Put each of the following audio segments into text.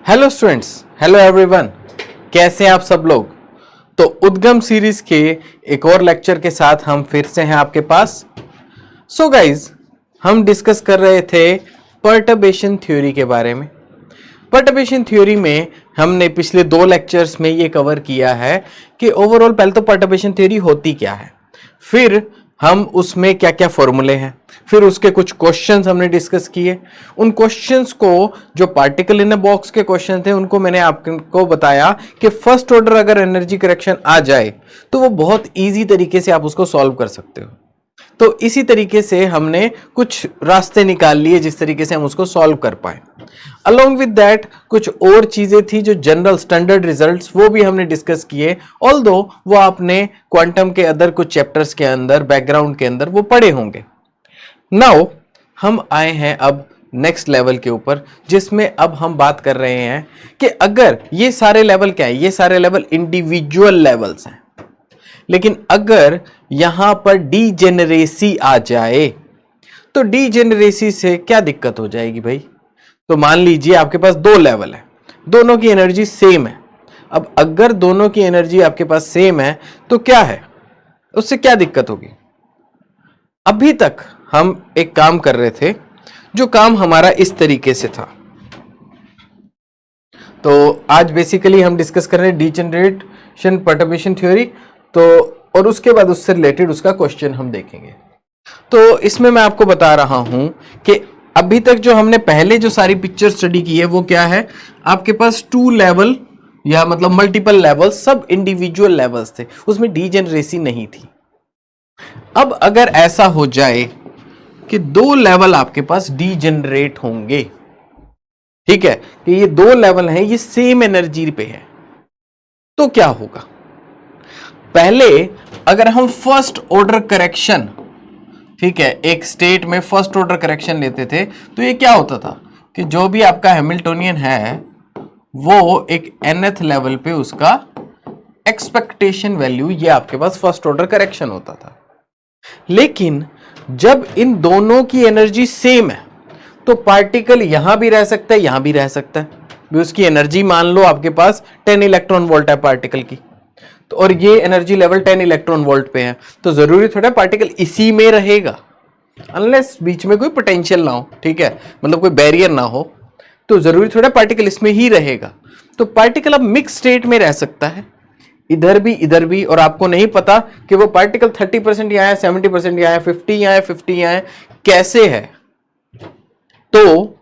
Hello students, hello everyone. कैसे हैं आप सब लोग। तो उद्गम सीरीज के एक और लेक्चर के साथ हम फिर से हैं आपके पास। सो गाइज, हम डिस्कस कर रहे थे पर्टर्बेशन थ्योरी के बारे में। पर्टर्बेशन थ्योरी में हमने पिछले 2 लेक्चर्स में ये कवर किया है कि ओवरऑल पहले तो पर्टर्बेशन थ्योरी होती क्या है, फिर हम उसमें क्या क्या फॉर्मूले हैं, फिर उसके कुछ क्वेश्चंस हमने डिस्कस किए। उन क्वेश्चंस को, जो पार्टिकल इन अ बॉक्स के क्वेश्चन थे, उनको मैंने आपको बताया कि फर्स्ट ऑर्डर अगर एनर्जी करेक्शन आ जाए तो वो बहुत इजी तरीके से आप उसको सॉल्व कर सकते हो। तो इसी तरीके से हमने कुछ रास्ते निकाल लिए जिस तरीके से हम उसको सॉल्व कर पाए। अलोंग विद दैट कुछ और चीजें थी जो जनरल स्टैंडर्ड रिजल्ट्स, वो भी हमने डिस्कस किए। ऑल्दो वो आपने क्वांटम के अदर कुछ चैप्टर्स के अंदर, बैकग्राउंड के अंदर वो पढ़े होंगे। नाउ हम आए हैं अब नेक्स्ट लेवल के ऊपर, जिसमें अब हम बात कर रहे हैं कि अगर ये सारे लेवल क्या है, ये सारे लेवल इंडिविजुअल लेवल्स हैं, लेकिन अगर यहां पर डीजेनरेसी आ जाए तो डीजेनरेसी से क्या दिक्कत हो जाएगी भाई। तो मान लीजिए आपके पास 2 लेवल है, दोनों की एनर्जी सेम है। अब अगर दोनों की एनर्जी आपके पास सेम है तो क्या है, उससे क्या दिक्कत होगी। अभी तक हम एक काम कर रहे थे, जो काम हमारा इस तरीके से था। तो आज बेसिकली हम डिस्कस कर रहे हैं डीजेनरेशन पर्टर्बेशन थ्योरी, तो और उसके बाद उससे रिलेटेड उसका क्वेश्चन हम देखेंगे। तो इसमें मैं आपको बता रहा हूं कि अभी तक जो हमने पहले जो सारी पिक्चर स्टडी की है वो क्या है, आपके पास 2 लेवल या मतलब मल्टीपल लेवल, सब इंडिविजुअल लेवल्स थे, उसमें डीजेनरेसी नहीं थी। अब अगर ऐसा हो जाए कि 2 लेवल आपके पास डीजेनरेट होंगे, ठीक है, कि ये 2 लेवल हैं, ये सेम एनर्जी पे है, तो क्या होगा। पहले अगर हम फर्स्ट ऑर्डर करेक्शन, ठीक है, एक स्टेट में फर्स्ट ऑर्डर करेक्शन लेते थे तो ये क्या होता था कि जो भी आपका हैमिल्टोनियन है वो एक nth लेवल पे उसका एक्सपेक्टेशन वैल्यू, ये आपके पास फर्स्ट ऑर्डर करेक्शन होता था। लेकिन जब इन दोनों की एनर्जी सेम है तो पार्टिकल यहां भी रह सकता है, यहां भी रह सकता है। भी उसकी एनर्जी मान लो आपके पास 10 इलेक्ट्रॉन वोल्ट है पार्टिकल की, तो और ये एनर्जी लेवल 10 इलेक्ट्रॉन वोल्ट पे है, तो जरूरी थोड़ा पार्टिकल इसी में रहेगा, अनलेस बीच में कोई पोटेंशियल ना हो, ठीक है, मतलब कोई बैरियर ना हो, तो जरूरी थोड़ा पार्टिकल इसमें ही रहेगा। तो पार्टिकल अब मिक्स स्टेट में रह सकता है, इधर भी, और आपको नहीं पता कि वो पार्टिकल 30% यहां है, 70% यहां है, 50 यहां है, 50 यहां है, कैसे है। तो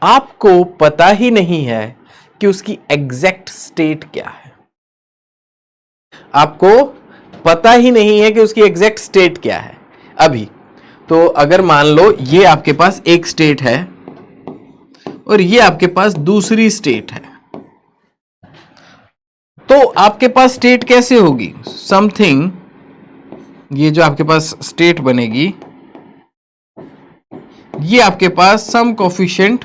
आपको पता ही नहीं है कि उसकी एग्जैक्ट स्टेट क्या है, आपको पता ही नहीं है कि उसकी एग्जैक्ट स्टेट क्या है अभी। तो अगर मान लो ये आपके पास एक स्टेट है और ये आपके पास दूसरी स्टेट है, तो आपके पास स्टेट कैसे होगी, समथिंग, ये जो आपके पास स्टेट बनेगी, ये आपके पास सम कोफिशिएंट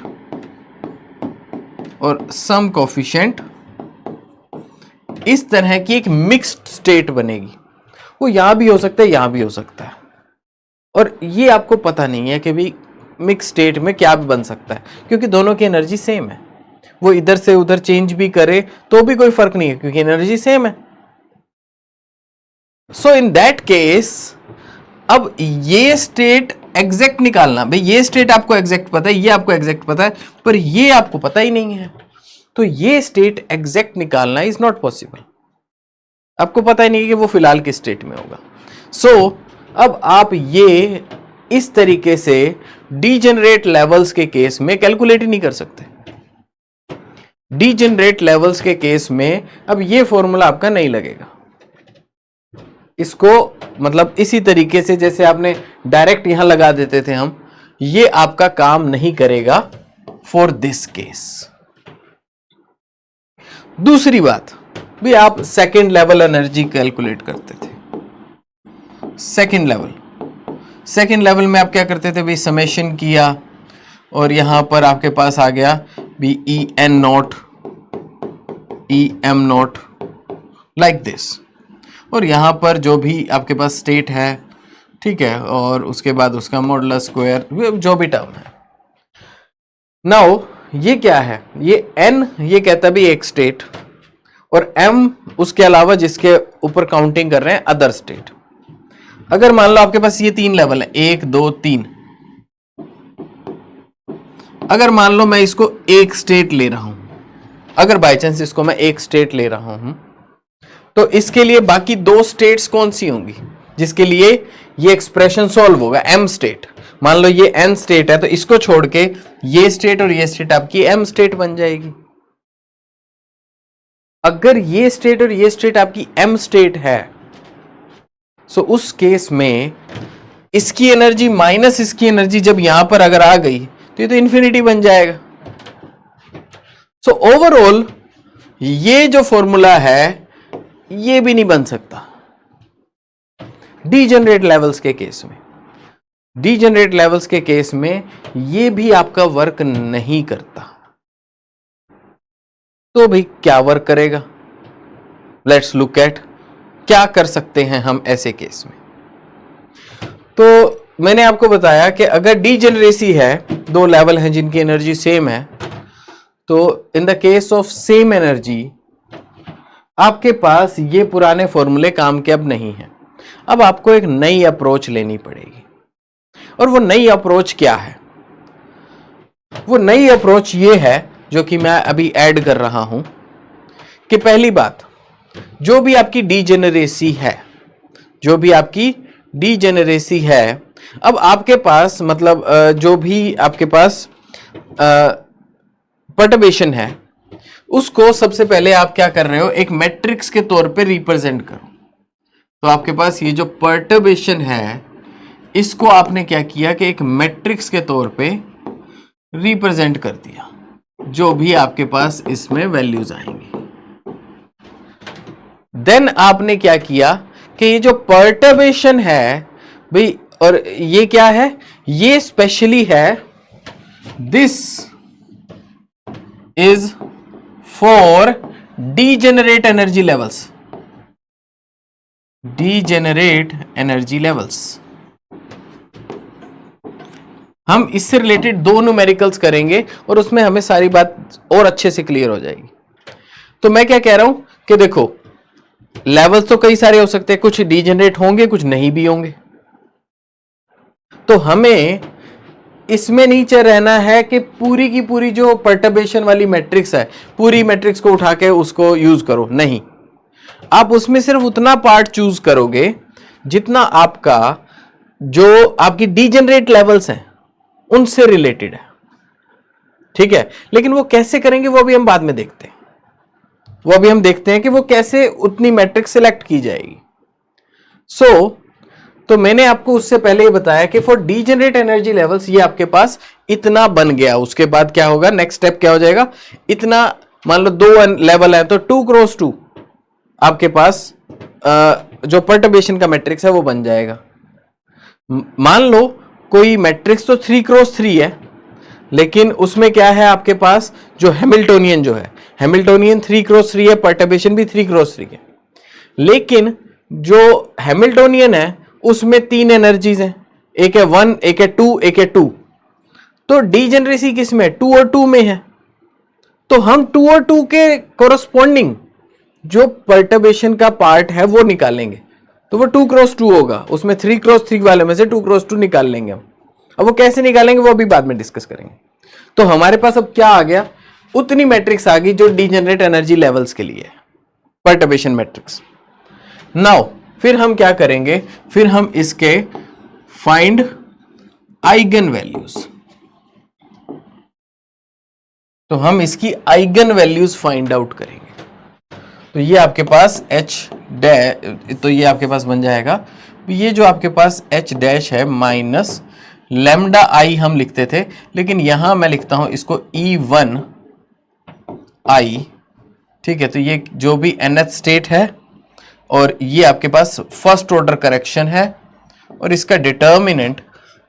और सम कोफिशिएंट, इस तरह की एक मिक्स्ड स्टेट बनेगी। वो यहां भी हो सकता है, यहां भी हो सकता है, और ये आपको पता नहीं है कि भी मिक्स स्टेट में क्या भी बन सकता है, क्योंकि दोनों की एनर्जी सेम है। वो इधर से उधर चेंज भी करे तो भी कोई फर्क नहीं है, क्योंकि एनर्जी सेम है। सो इन दैट केस अब ये स्टेट एग्जैक्ट निकालना, भाई ये स्टेट आपको एग्जैक्ट पता है, ये आपको एग्जैक्ट पता है, पर ये आपको पता ही नहीं है, तो ये स्टेट एग्जैक्ट निकालना इज नॉट पॉसिबल। आपको पता ही नहीं कि वो फिलहाल किस स्टेट में होगा। सो अब आप ये इस तरीके से डीजेनरेट लेवल्स के केस में कैलकुलेट ही नहीं कर सकते। डीजेनरेट लेवल्स के केस में अब ये फॉर्मूला आपका नहीं लगेगा। इसको मतलब इसी तरीके से जैसे आपने डायरेक्ट यहां लगा देते थे हम, ये आपका काम नहीं करेगा फॉर दिस केस। दूसरी बात भी, आप सेकेंड लेवल एनर्जी कैलकुलेट करते थे। सेकेंड लेवल में आप क्या करते थे भाई, समेशन किया और यहां पर आपके पास आ गया भी EN0 EM0 लाइक दिस, और यहां पर जो भी आपके पास स्टेट है, ठीक है, और उसके बाद उसका मॉडुलस स्क्वायर, जो भी टर्म है। नाउ ये क्या है, ये n ये कहता है भी एक स्टेट, और m उसके अलावा जिसके ऊपर काउंटिंग कर रहे हैं अदर स्टेट। अगर मान लो आपके पास ये 3 लेवल है, 1 2 3, अगर मान लो मैं इसको एक स्टेट ले रहा हूं, अगर बाय चांस इसको मैं एक स्टेट ले रहा हूं, तो इसके लिए बाकी 2 स्टेट्स कौन सी होंगी जिसके लिए ये एक्सप्रेशन सॉल्व होगा, m स्टेट। मान लो ये n स्टेट है, तो इसको छोड़ के ये स्टेट और ये स्टेट आपकी m स्टेट बन जाएगी। अगर ये स्टेट और ये स्टेट आपकी m स्टेट है, सो उस केस में इसकी एनर्जी माइनस इसकी एनर्जी जब यहां पर अगर आ गई तो ये तो इंफिनिटी बन जाएगा। सो ओवरऑल ये जो फॉर्मूला है ये भी नहीं बन सकता डीजेनरेट लेवल्स के केस में। डीजेनरेट लेवल्स के केस में ये भी आपका वर्क नहीं करता। तो भाई क्या वर्क करेगा, लेट्स लुक एट क्या कर सकते हैं हम ऐसे केस में। तो मैंने आपको बताया कि अगर डीजेनरेसी है, 2 लेवल हैं जिनकी एनर्जी सेम है, तो in the case of same energy आपके पास ये पुराने फॉर्मूले काम के अब नहीं है। अब आपको एक नई अप्रोच लेनी पड़ेगी, और वो नई अप्रोच क्या है? वो नई अप्रोच ये है जो कि मैं अभी ऐड कर रहा हूं कि पहली बात, जो भी आपकी डीजेनरेसी है, जो भी आपकी डीजेनरेसी है, अब आपके पास मतलब जो भी आपके पास पर्टर्बेशन है, उसको सबसे पहले आप क्या कर रहे हो, एक मैट्रिक्स के तौर पे रिप्रेजेंट करो। तो आपके पास ये जो पर्टर्बेशन है, इसको आपने क्या किया कि एक मैट्रिक्स के तौर पे रिप्रेजेंट कर दिया, जो भी आपके पास इसमें वैल्यूज आएंगी। देन आपने क्या किया कि ये जो पर्टर्बेशन है भाई, और ये क्या है, ये स्पेशली है, this is for degenerate energy levels, degenerate energy levels. हम इससे रिलेटेड 2 न्यूमेरिकल्स करेंगे और उसमें हमें सारी बात और अच्छे से क्लियर हो जाएगी। तो मैं क्या कह रहा हूं कि देखो, लेवल्स तो कई सारे हो सकते हैं, कुछ डीजेनरेट होंगे, कुछ नहीं भी होंगे। तो हमें इसमें नीचे रहना है कि पूरी की पूरी जो पर्टर्बेशन वाली मैट्रिक्स है, पूरी मैट्रिक्स को उठा के उसको यूज करो, नहीं। आप उसमें सिर्फ उतना पार्ट चूज करोगे जितना आपका जो आपकी डीजेनरेट लेवल्स हैं उनसे रिलेटेड है, ठीक है। लेकिन वो कैसे करेंगे वो भी हम बाद में देखते हैं, वो अभी हम देखते हैं कि वो कैसे उतनी मैट्रिक्स सिलेक्ट की जाएगी। तो मैंने आपको उससे पहले ही बताया कि फॉर डीजेनरेट एनर्जी लेवल्स ये आपके पास इतना बन गया। उसके बाद क्या होगा, नेक्स्ट स्टेप क्या हो जाएगा, इतना मान लो 2 लेवल है तो 2 क्रॉस 2 आपके पास जो पर्टर्बेशन का मैट्रिक्स है वो बन जाएगा। मान लो कोई मैट्रिक्स तो 3 क्रॉस 3 है, लेकिन उसमें क्या है आपके पास, जो हैमिल्टोनियन जो है, हैमिल्टोनियन 3 क्रॉस 3 है, पर्टर्बेशन भी 3 क्रॉस 3 है। लेकिन जो हैमिल्टोनियन है उसमें 3 एनर्जीज हैं, एक है 1, एक है 2, एक है 2। तो डीजेनरेसी किस में, 2 और 2 में है। तो हम 2 और 2 के कोरस्पॉन्डिंग जो पर्टर्बेशन का पार्ट है वो निकालेंगे, तो वो 2 क्रॉस 2 होगा। उसमें 3 क्रॉस 3 वाले में से 2 क्रॉस 2 निकाल लेंगे हम। अब वो कैसे निकालेंगे वो अभी बाद में डिस्कस करेंगे। तो हमारे पास अब क्या आ गया, उतनी मैट्रिक्स आ गई जो डीजेनरेट एनर्जी लेवल्स के लिए है, पर्टर्बेशन मैट्रिक्स। नाउ फिर हम क्या करेंगे, फिर हम इसके फाइंड आइगन वैल्यूज, तो हम इसकी आइगन वैल्यूज फाइंड आउट करेंगे। तो ये आपके पास h डैश, तो ये आपके पास बन जाएगा, ये जो आपके पास h डैश है माइनस लैम्डा आई हम लिखते थे, लेकिन यहां मैं लिखता हूं इसको E1 I, ठीक है। तो ये जो भी nth स्टेट है और ये आपके पास फर्स्ट ऑर्डर करेक्शन है, और इसका डिटर्मिनेंट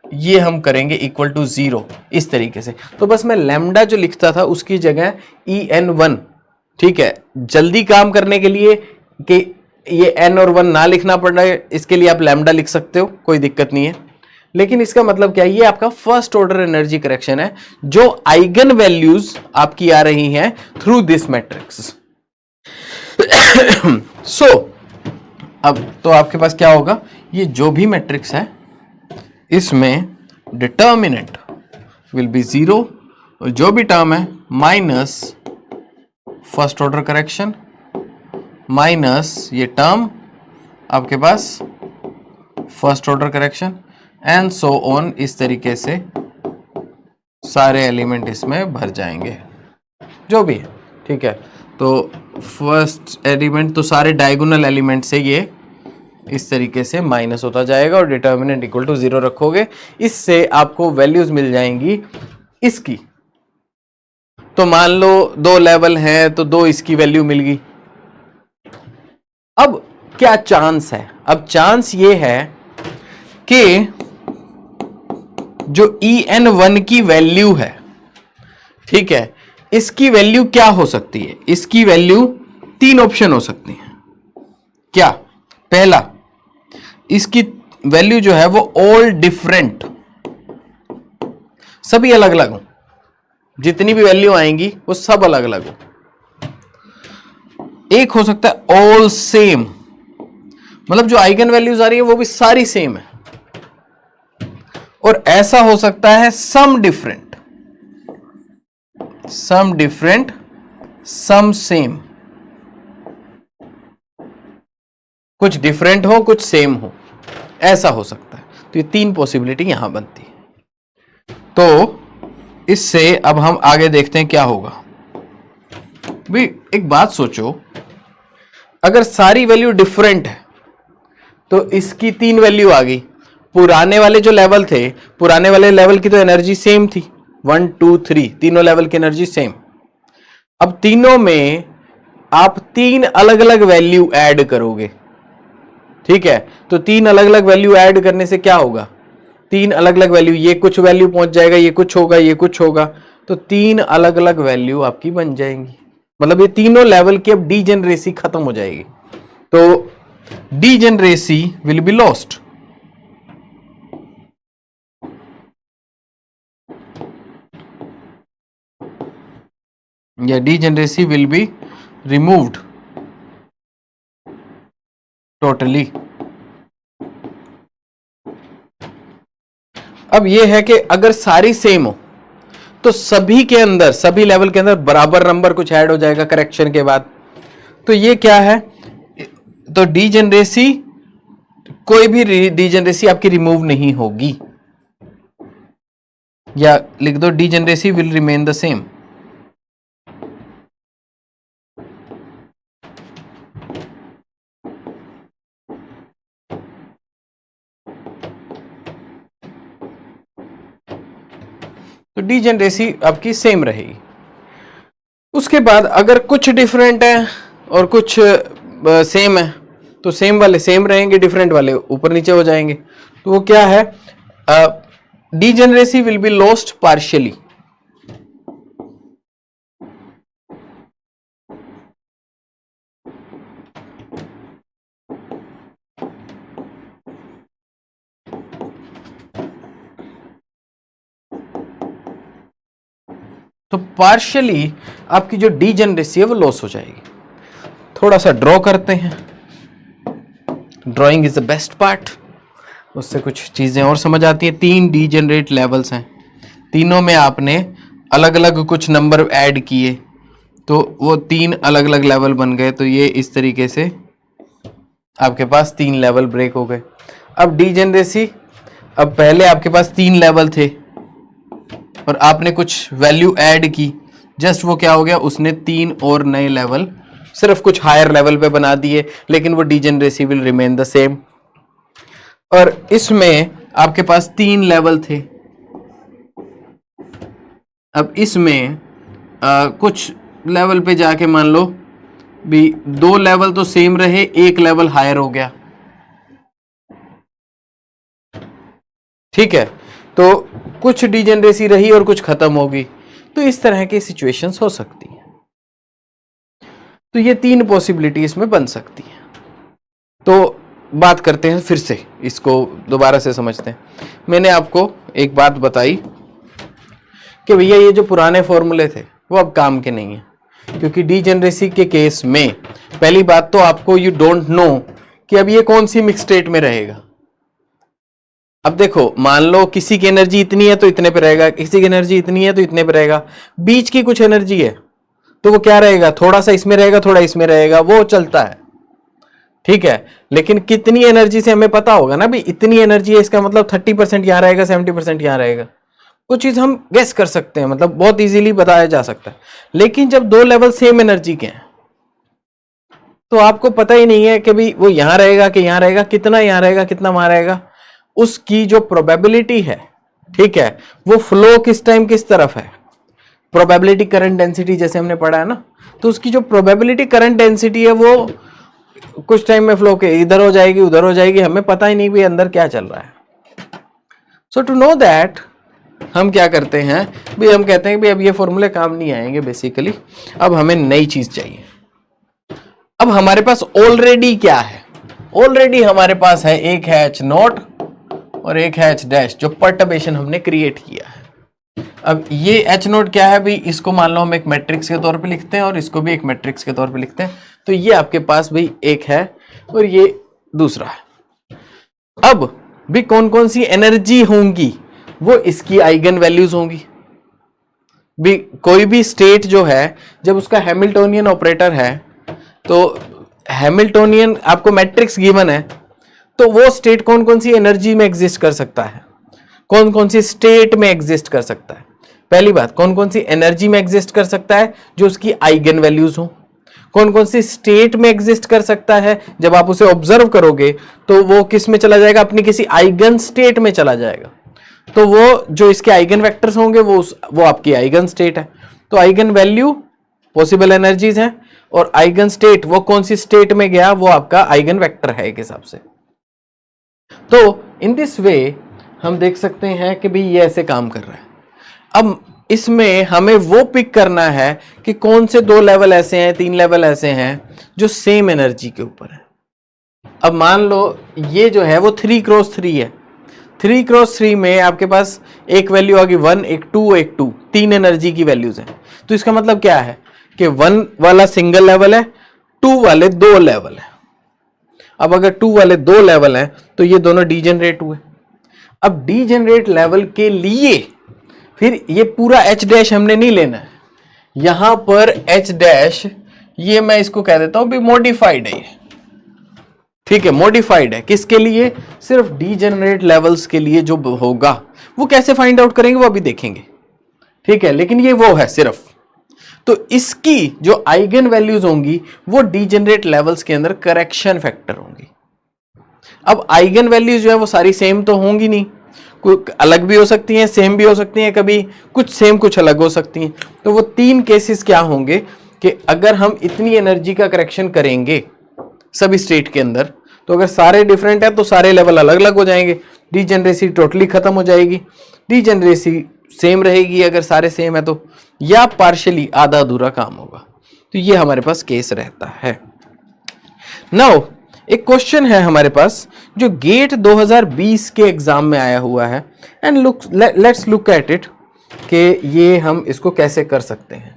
ये हम करेंगे इक्वल टू 0 इस तरीके से। तो बस मैं लैम्डा जो लिखता था उसकी जगह EN1, ठीक है, जल्दी काम करने के लिए कि ये n और 1 ना लिखना पड़ रहा है, इसके लिए आप लैम्डा लिख सकते हो, कोई दिक्कत नहीं है। लेकिन इसका मतलब क्या है, ये आपका फर्स्ट ऑर्डर एनर्जी करेक्शन है जो आइगन वैल्यूज आपकी आ रही हैं थ्रू दिस मैट्रिक्स। सो अब तो आपके पास क्या होगा, ये जो भी मैट्रिक्स है इसमें डिटर्मिनेंट विल बी 0 और जो भी टर्म है minus first order correction minus ये टर्म आपके पास first order correction and so on, इस तरीके से सारे एलिमेंट इसमें भर जाएंगे जो भी है। ठीक है, तो फर्स्ट एलिमेंट तो सारे डायगोनल एलिमेंट से ये इस तरीके से माइनस होता जाएगा और डिटर्मिनेंट इक्वल टू 0 रखोगे, इससे आपको वैल्यूज मिल जाएंगी इसकी। तो मान लो 2 लेवल है तो 2 इसकी वैल्यू मिल गई। अब क्या चांस है, अब चांस ये है कि जो EN1 की वैल्यू है, ठीक है, इसकी वैल्यू क्या हो सकती है, इसकी वैल्यू 3 ऑप्शन हो सकती है। क्या, पहला, इसकी वैल्यू जो है वो ऑल डिफरेंट, सभी अलग अलग हो, जितनी भी वैल्यू आएंगी वो सब अलग अलग हो। एक हो सकता है ऑल सेम, मतलब जो आइगन वैल्यूज आ रही है वो भी सारी सेम है। और ऐसा हो सकता है some different, some different some same, कुछ डिफरेंट हो कुछ सेम हो, ऐसा हो सकता है। तो ये 3 पॉसिबिलिटी यहां बनती है। तो इससे अब हम आगे देखते हैं क्या होगा। भी एक बात सोचो, अगर सारी वैल्यू डिफरेंट है तो इसकी 3 वैल्यू आ गई। पुराने वाले जो लेवल थे, पुराने वाले लेवल की तो एनर्जी सेम थी, 1 2 3 तीनों लेवल की एनर्जी सेम। अब तीनों में आप 3 अलग अलग वैल्यू ऐड करोगे, ठीक है, तो 3 अलग अलग वैल्यू ऐड करने से क्या होगा, 3 अलग अलग वैल्यू, ये कुछ वैल्यू पहुंच जाएगा, ये कुछ होगा, ये कुछ होगा, तो 3 अलग अलग वैल्यू आपकी बन जाएंगी। मतलब ये तीनों लेवल की अब डीजेनरेसी खत्म हो जाएगी। तो डीजेनरेसी विल बी लॉस्ट। या degeneracy will be removed totally. अब यह है कि अगर सारी सेम हो तो सभी के अंदर, सभी लेवल के अंदर बराबर नंबर कुछ ऐड हो जाएगा करेक्शन के बाद। तो ये क्या है, तो डीजेनरेसी, कोई भी डीजेनरेसी आपकी रिमूव नहीं होगी, या लिख दो degeneracy will remain the same. तो डीजेनरेसी आपकी सेम रहेगी। उसके बाद अगर कुछ डिफरेंट है और कुछ सेम है तो सेम वाले सेम रहेंगे, डिफरेंट वाले ऊपर नीचे हो जाएंगे। तो वो क्या है, degeneracy will be lost partially. तो पार्शियली आपकी जो डीजेनरेसी है वो लॉस हो जाएगी। थोड़ा सा ड्रॉ करते हैं, drawing is the best part, उससे कुछ चीजें और समझ आती हैं। 3 डीजेनरेट लेवल्स हैं, तीनों में आपने अलग अलग कुछ नंबर ऐड किए तो वो 3 अलग अलग लेवल बन गए। तो ये इस तरीके से आपके पास 3 लेवल ब्रेक हो गए। अब डीजेनरेसी, अब पहले आपके पास 3 लेवल थे और आपने कुछ वैल्यू ऐड की, जस्ट वो क्या हो गया, उसने 3 और नए लेवल सिर्फ कुछ हायर लेवल पे बना दिए, लेकिन वो degeneracy will remain the same. और इसमें आपके पास 3 लेवल थे, अब इसमें कुछ लेवल पे जाके मान लो भी 2 लेवल तो सेम रहे, 1 लेवल हायर हो गया, ठीक है, तो कुछ डीजेनरेसी रही और कुछ खत्म होगी। तो इस तरह की सिचुएशंस हो सकती हैं। तो ये 3 पॉसिबिलिटी इसमें बन सकती है। तो बात करते हैं फिर से, इसको दोबारा से समझते हैं। मैंने आपको एक बात बताई कि भैया ये जो पुराने फॉर्मूले थे वो अब काम के नहीं है, क्योंकि डीजेनरेसी के केस में पहली बात तो आपको यू डोंट नो कि अब ये कौन सी मिक्स स्टेट में रहेगा। अब देखो, मान लो किसी की एनर्जी इतनी है तो इतने पे रहेगा, किसी की एनर्जी इतनी है तो इतने पे रहेगा, बीच की कुछ एनर्जी है तो वो क्या रहेगा, थोड़ा सा इसमें रहेगा, थोड़ा इसमें रहेगा, वो चलता है, ठीक है। लेकिन कितनी एनर्जी से हमें पता होगा ना भी इतनी एनर्जी है, इसका मतलब 30% यहां रहेगा, 70% यहां रहेगा, वो चीज हम गेस कर सकते हैं, मतलब बहुत इजीली बताया जा सकता है। लेकिन जब दो लेवल सेम एनर्जी के हैं तो आपको पता ही नहीं है कि भाई वो यहां रहेगा कि यहां रहेगा, कितना यहां रहेगा, कितना वहां रहेगा, उसकी जो प्रोबेबिलिटी है, ठीक है, वो फ्लो किस टाइम किस तरफ है, प्रोबेबिलिटी करंट डेंसिटी जैसे हमने पढ़ा है ना, तो उसकी जो प्रोबेबिलिटी करंट डेंसिटी है वो कुछ टाइम में फ्लो के इधर हो जाएगी, उधर हो जाएगी, हमें पता ही नहीं भी अंदर क्या चल रहा है। सो टू नो दैट हम क्या करते हैं भी, हम कहते हैं भी अब ये फॉर्मूले काम नहीं आएंगे बेसिकली, अब हमें नई चीज चाहिए। अब हमारे पास ऑलरेडी क्या है, ऑलरेडी हमारे पास है एक है H नॉट और एक है H डैश, जो परटर्बेशन हमने क्रिएट किया है। अब ये H नोट क्या है भाई, इसको मान लो हम एक मैट्रिक्स के तौर पे लिखते हैं और इसको भी एक मैट्रिक्स के तौर पे लिखते हैं, तो ये आपके पास भाई एक है और ये दूसरा है। अब भी कौन कौन सी एनर्जी होंगी, वो इसकी आइगन वैल्यूज होंगी। भी कोई भी स्टेट जो है जब उसका हैमिल्टोनियन ऑपरेटर है, तो हैमिल्टोनियन आपको मैट्रिक्स गिवन है, तो वो स्टेट कौन कौन सी एनर्जी में एग्जिस्ट कर सकता है, कौन कौन सी स्टेट में एग्जिस्ट कर सकता है। पहली बात, कौन कौन सी एनर्जी में एग्जिस्ट कर सकता है, जो उसकी आइगन वैल्यूज हो। कौन कौन सी स्टेट में एग्जिस्ट कर सकता है, जब आप उसे ऑब्जर्व करोगे तो वो किस में चला जाएगा, अपनी किसी आइगन स्टेट में चला जाएगा, तो वो जो इसके आइगन वेक्टर्स होंगे वो आपकी आइगन स्टेट है। तो आइगन वैल्यू पॉसिबल एनर्जीज हैं और आइगन स्टेट वो कौन सी स्टेट में गया, वो आपका आइगन वेक्टर है एक हिसाब से। तो इन दिस वे हम देख सकते हैं कि भाई ये ऐसे काम कर रहा है। अब इसमें हमें वो पिक करना है कि कौन से दो लेवल ऐसे हैं, तीन लेवल ऐसे हैं जो सेम एनर्जी के ऊपर है। अब मान लो ये जो है वो 3x3 है, 3x3 में आपके पास एक वैल्यू आ गई 1, एक 2, एक 2, तीन एनर्जी की वैल्यूज हैं। तो इसका मतलब क्या है कि 1 वाला सिंगल लेवल है, 2 वाले दो लेवल है। अब अगर 2 वाले दो लेवल हैं तो ये दोनों डीजेनरेट हुए। अब डीजेनरेट लेवल के लिए फिर ये पूरा H डैश हमने नहीं लेना है, यहां पर H डैश ये मैं इसको कह देता हूं भी मॉडिफाइड है, ठीक है, मॉडिफाइड है। किसके लिए, सिर्फ डीजेनरेट लेवल्स के लिए जो होगा। वो कैसे फाइंड आउट करेंगे वो अभी देखेंगे, ठीक है, लेकिन ये वो है सिर्फ। तो इसकी जो आइगन वैल्यूज होंगी वो डीजेनरेट लेवल्स के अंदर करेक्शन फैक्टर होंगी। अब आइगन वैल्यूज जो है वो सारी सेम तो होंगी नहीं, कुछ अलग भी हो सकती हैं, सेम भी हो सकती हैं, कभी कुछ सेम कुछ अलग हो सकती हैं। तो वो तीन केसेस क्या होंगे कि अगर हम इतनी एनर्जी का करेक्शन करेंगे सभी स्टेट के अंदर, तो अगर सारे डिफरेंट है तो सारे लेवल अलग अलग हो जाएंगे, डीजेनरेसी टोटली खत्म हो जाएगी। डीजेनरेसी सेम रहेगी अगर सारे सेम है तो, या पार्शियली आधा अधूरा काम होगा। तो ये हमारे पास केस रहता है। नाउ एक क्वेश्चन है हमारे पास जो गेट 2020 के एग्जाम में आया हुआ है, and let's look at it कि ये हम इसको कैसे कर सकते हैं,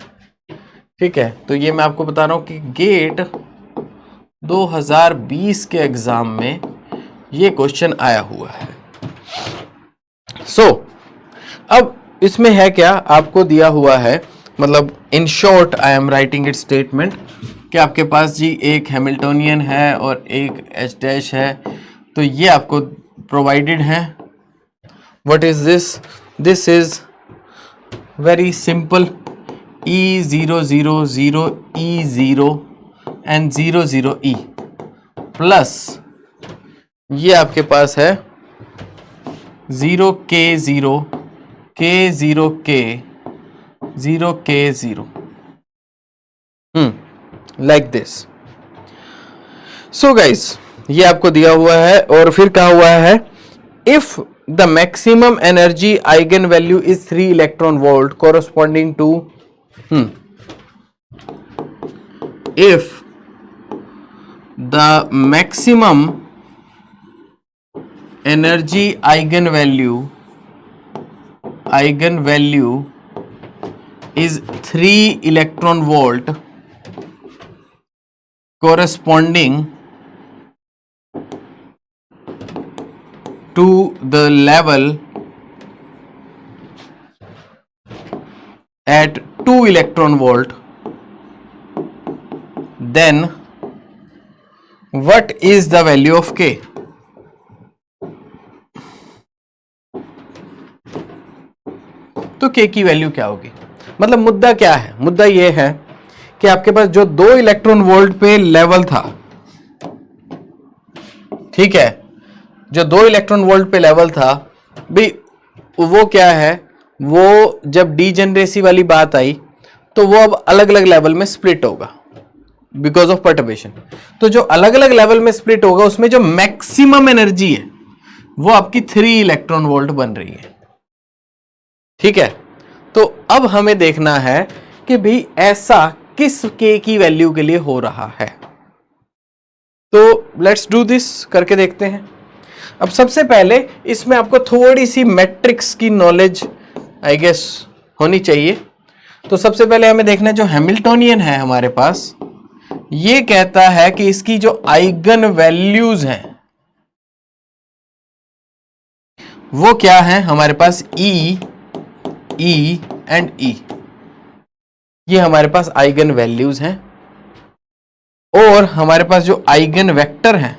ठीक है। तो ये मैं आपको बता रहा हूं कि गेट 2020 के एग्जाम में ये क्वेश्चन आया हुआ है। अब इसमें है क्या, आपको दिया हुआ है, मतलब in short I am writing it statement कि आपके पास जी एक हैमिल्टोनियन है और एक H डैश है, तो ये आपको प्रोवाइडेड है। What is this, this is very simple, E000 E0 and 00E plus ये आपके पास है 0K0 K0K 0K0 like this. So guys ये आपको दिया हुआ है और फिर कहा हुआ है if the maximum energy eigen value is 3 electron volt corresponding to if the maximum energy eigen value is 3 electron volt corresponding to the level at 2 electron volt, then what is the value of K? तो K की value क्या होगी? मतलब मुद्दा क्या है? मुद्दा यह है कि आपके पास जो 2 इलेक्ट्रॉन वोल्ट पे लेवल था, ठीक है, जो 2 इलेक्ट्रॉन वोल्ट पे लेवल था भी, वो क्या है, वो जब डीजेनरेसी वाली बात आई तो वो अब अलग अलग लेवल में स्प्लिट होगा बिकॉज ऑफ परटर्बेशन। तो जो अलग अलग लेवल में स्प्लिट होगा उसमें जो मैक्सिमम एनर्जी है वो आपकी 3 इलेक्ट्रॉन वोल्ट बन रही है, ठीक है। तो अब हमें देखना है कि भाई ऐसा किस K की वैल्यू के लिए हो रहा है। तो लेट्स डू दिस, करके देखते हैं। अब सबसे पहले इसमें आपको थोड़ी सी मैट्रिक्स की नॉलेज आई गेस होनी चाहिए। तो सबसे पहले हमें देखना है जो हैमिल्टोनियन है हमारे पास, ये कहता है कि इसकी जो आइगन वैल्यूज हैं वो क्या है हमारे पास, E, E एंड E, ये हमारे पास आइगन वैल्यूज हैं। और हमारे पास जो आइगन वेक्टर हैं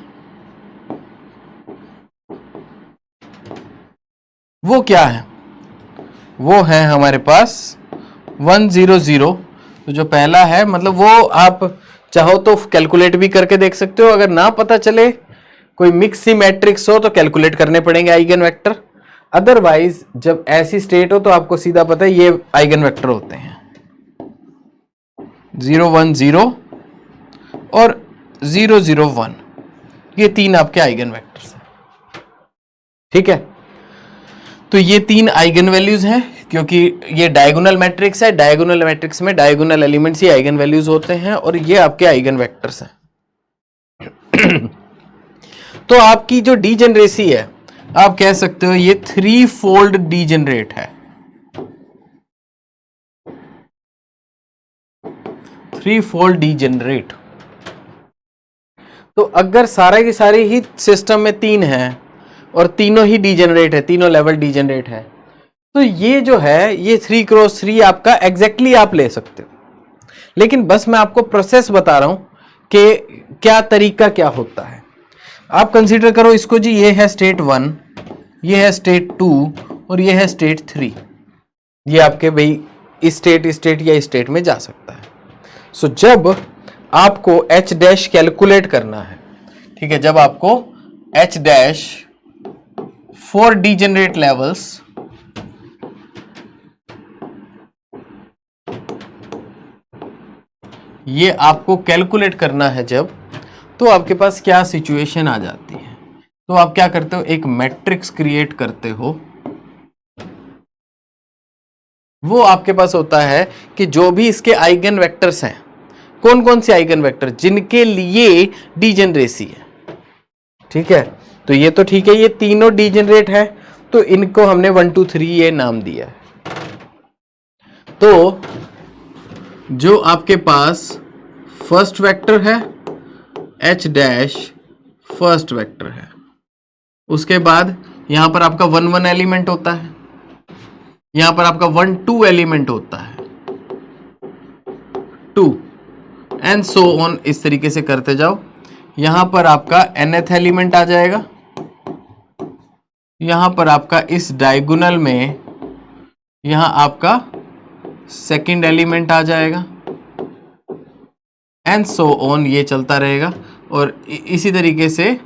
वो क्या है, वो है हमारे पास 1 0 0। तो जो पहला है, मतलब वो आप चाहो तो कैलकुलेट भी करके देख सकते हो, अगर ना पता चले कोई मिक्स सी मैट्रिक्स हो तो कैलकुलेट करने पड़ेंगे आइगन वेक्टर। अदरवाइज जब ऐसी स्टेट हो तो आपको सीधा पता है ये आइगन वेक्टर होते हैं 0 1 0 और 0 0 1, ये 3 आपके आइगन वेक्टर्स हैं, ठीक है। तो ये 3 आइगन वैल्यूज हैं क्योंकि ये डायगोनल मैट्रिक्स है, डायगोनल मैट्रिक्स में डायगोनल एलिमेंट्स ही आइगन वैल्यूज होते हैं और ये आपके आइगन वेक्टर्स हैं। तो आपकी जो डीजेनरेसी है, आप कह सकते हो ये 3 फोल्ड डीजेनरेट है, 3 फोल्ड डीजेनरेट। तो अगर सारा की सारी ही सिस्टम में 3 है और तीनों ही डीजेनरेट है, तीनों लेवल डीजेनरेट है, तो ये जो है ये 3 क्रॉस 3 आपका एग्जैक्टली आप ले सकते हो। लेकिन बस मैं आपको प्रोसेस बता रहा हूं कि क्या तरीका क्या होता है। आप कंसीडर करो इसको जी, ये है स्टेट 1, ये है स्टेट 2 और ये है स्टेट 3। ये आपके भाई इस स्टेट या इस स्टेट में जा सकता है। सो जब आपको H डैश कैलकुलेट करना है, ठीक है, जब आपको H dash for degenerate levels ये आपको कैलकुलेट करना है जब, तो आपके पास क्या सिचुएशन आ जाती है। तो आप क्या करते हो, एक मैट्रिक्स क्रिएट करते हो। वो आपके पास होता है कि जो भी इसके आइगन वेक्टर्स हैं, कौन कौन से आइगन वेक्टर जिनके लिए डीजेनरेसी है, ठीक है। तो ये तो ठीक है, ये तीनों डीजेनरेट है तो इनको हमने 1 2 3 ये नाम दिया है। तो जो आपके पास फर्स्ट वेक्टर है H डैश फर्स्ट वेक्टर है, उसके बाद यहां पर आपका 1 1 एलिमेंट होता है, यहां पर आपका 1 2 एलिमेंट होता है, 2 एंड सो ऑन, इस तरीके से करते जाओ। यहां पर आपका nth एलिमेंट आ जाएगा, यहां पर आपका इस डायगोनल में यहां आपका सेकंड एलिमेंट आ जाएगा एंड सो ऑन, ये चलता रहेगा। और इसी तरीके से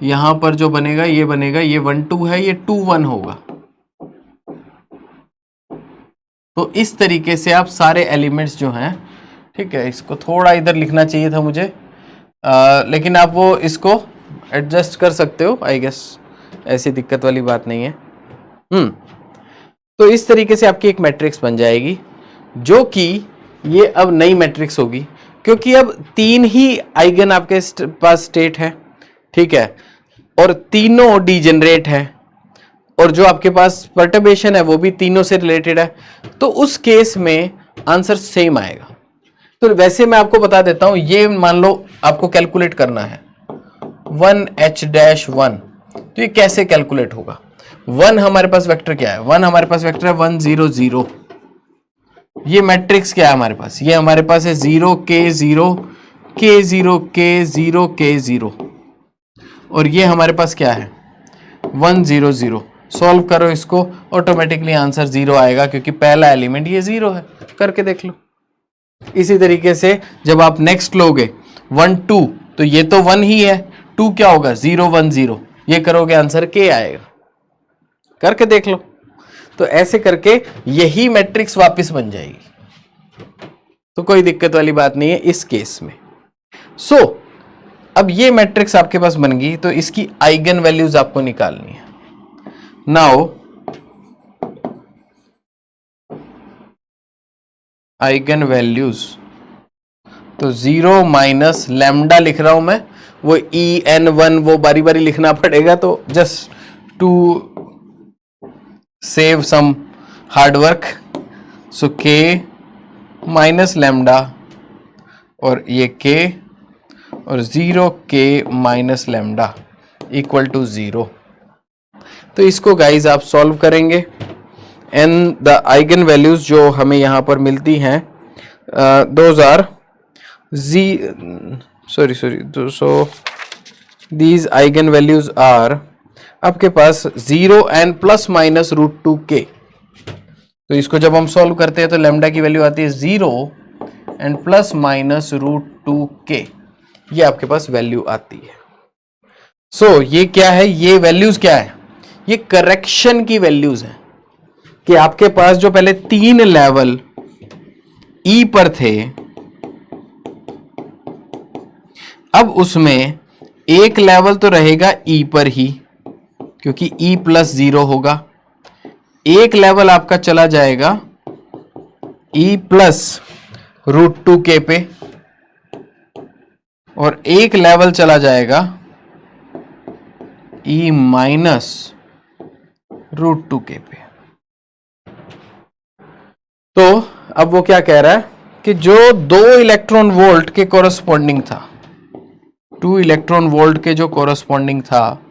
यहां पर जो बनेगा ये 1 2 है, ये 2 1 होगा। तो इस तरीके से आप सारे एलिमेंट्स जो हैं, ठीक है, इसको थोड़ा इधर लिखना चाहिए था मुझे, लेकिन आप वो इसको एडजस्ट कर सकते हो, आई गेस ऐसी दिक्कत वाली बात नहीं है। तो इस तरीके से आपकी एक मैट्रिक्स बन जाएगी, जो कि ये अब नई मैट्रिक्स होगी क्योंकि अब 3 ही आइगन आपके पास स्टेट है, ठीक है। और तीनों डीजेनरेट है, और जो आपके पास परटर्बेशन है वो भी तीनों से रिलेटेड है, तो उस केस में आंसर सेम आएगा। तो वैसे मैं आपको बता देता हूं, ये मान लो आपको कैलकुलेट करना है 1H-1, तो ये कैसे कैलकुलेट होगा। 1 हमारे पास वेक्टर क्या है, 1 हमारे पास वेक्टर है 1 0 0। ये मैट्रिक्स क्या है हमारे पास, ये हमारे पास है 0 K 0 K 0 K 0 K 0, और ये हमारे पास क्या है 1 0 0। सॉल्व करो इसको, ऑटोमेटिकली आंसर 0 आएगा, क्योंकि पहला एलिमेंट ये 0 है। करके देख लो। इसी तरीके से जब आप नेक्स्ट लोगे 1 2, तो ये तो 1 ही है, 2 क्या होगा 0 1 0, ये करोगे आंसर K आएगा। करके देख लो। तो ऐसे करके यही मैट्रिक्स वापस बन जाएगी, तो कोई दिक्कत वाली बात नहीं है इस केस में। अब ये मैट्रिक्स आपके पास बन गई, तो इसकी आइगन वैल्यूज आपको निकालनी है। नाउ आइगन वैल्यूज, तो 0 माइनस लैम्डा लिख रहा हूं मैं, वो EN1 वो बारी बारी लिखना पड़ेगा, तो just to save some hard work, so K minus lambda, और ये K और 0K minus lambda equal to 0। तो इसको गाइज आप सॉल्व करेंगे, एंड द आइगन वैल्यूज जो हमें यहां पर मिलती हैं those are so these eigen values are आपके पास 0 एंड प्लस माइनस √2K। तो इसको जब हम सॉल्व करते हैं तो लैम्डा की वैल्यू आती है 0 एंड प्लस माइनस √2K, ये आपके पास वैल्यू आती है। सो ये क्या है, ये वैल्यूज क्या है, ये करेक्शन की वैल्यूज है, कि आपके पास जो पहले 3 लेवल E पर थे, अब उसमें एक लेवल तो रहेगा E पर ही, क्योंकि E प्लस 0 होगा। एक लेवल आपका चला जाएगा E प्लस √2K पे, और एक लेवल चला जाएगा E माइनस √2K पे। तो अब वो क्या कह रहा है कि जो 2 इलेक्ट्रॉन वोल्ट के कोरस्पॉन्डिंग था, 2 इलेक्ट्रॉन वोल्ट के जो कोरस्पॉन्डिंग था,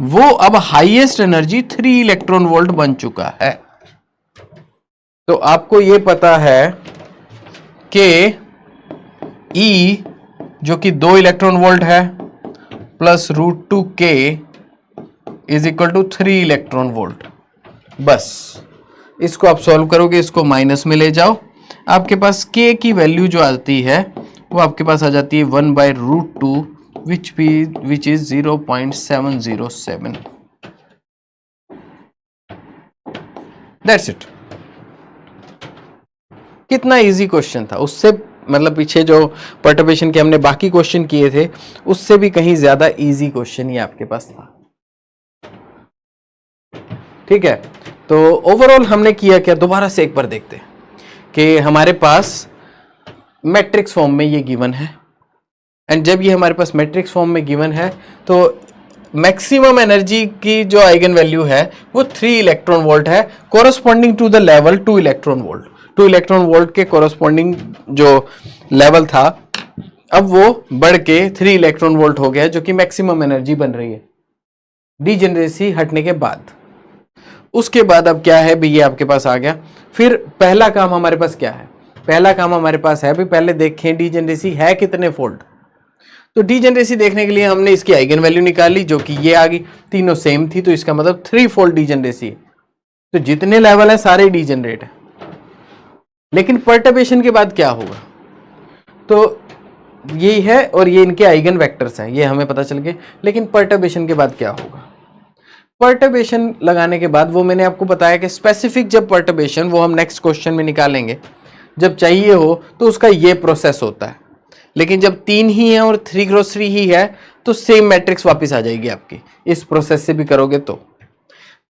वो अब हाईएस्ट एनर्जी 3 इलेक्ट्रॉन वोल्ट बन चुका है। तो आपको ये पता है कि E जो कि 2 इलेक्ट्रॉन वोल्ट है plus √2K is equal to 3 electron volt. बस इसको आप सॉल्व करोगे, इसको माइनस में ले जाओ, आपके पास K की वैल्यू जो आती है वो आपके पास आ जाती है 1/√2 विच इज 0.707। That's it. कितना इजी क्वेश्चन था, उससे मतलब पीछे जो पर्टर्बेशन के हमने बाकी क्वेश्चन किए थे उससे भी कहीं ज्यादा इजी क्वेश्चन ही आपके पास था। ठीक है, तो ओवरऑल हमने किया क्या, दोबारा से एक बार देखते हैं कि हमारे पास मैट्रिक्स फॉर्म में ये गिवन है, एंड जब ये हमारे पास मैट्रिक्स फॉर्म में गिवन है तो मैक्सिमम एनर्जी की जो आइगन वैल्यू है वो 3 इलेक्ट्रॉन वोल्ट है, corresponding to the level 2 electron volt. 2 electron volt के कोरस्पॉन्डिंग जो लेवल था, अब वो बढ़ के 3 इलेक्ट्रॉन वोल्ट हो गया, जो कि मैक्सिमम एनर्जी बन रही है डीजेनरेसी हटने के बाद। उसके बाद अब क्या है भी, ये आपके पास आ गया। फिर पहला काम हमारे पास क्या है, पहला काम हमारे पास है भी पहले देखें डीजेनरेसी है कितने फोल्ड। तो डीजेनरेसी देखने के लिए हमने इसकी आइगन वैल्यू निकाली, जो कि ये आ गई, तीनों सेम थी, तो इसका मतलब 3 फोल्ड डीजेनरेसी है। तो जितने लेवल है सारे डीजेनरेट है। लेकिन पर्टर्बेशन के बाद क्या होगा, तो ये है और ये इनके आइगन वेक्टर्स हैं, ये हमें पता चल गए। लेकिन पर्टर्बेशन के बाद क्या होगा, पर्टर्बेशन लगाने के बाद वो मैंने आपको बताया कि स्पेसिफिक जब पर्टर्बेशन, वो हम नेक्स्ट क्वेश्चन में निकालेंगे, जब चाहिए हो तो उसका ये प्रोसेस होता है। लेकिन जब 3 ही है और 3x3 ही है तो सेम मैट्रिक्स वापस आ जाएगी आपकी, इस प्रोसेस से भी करोगे तो।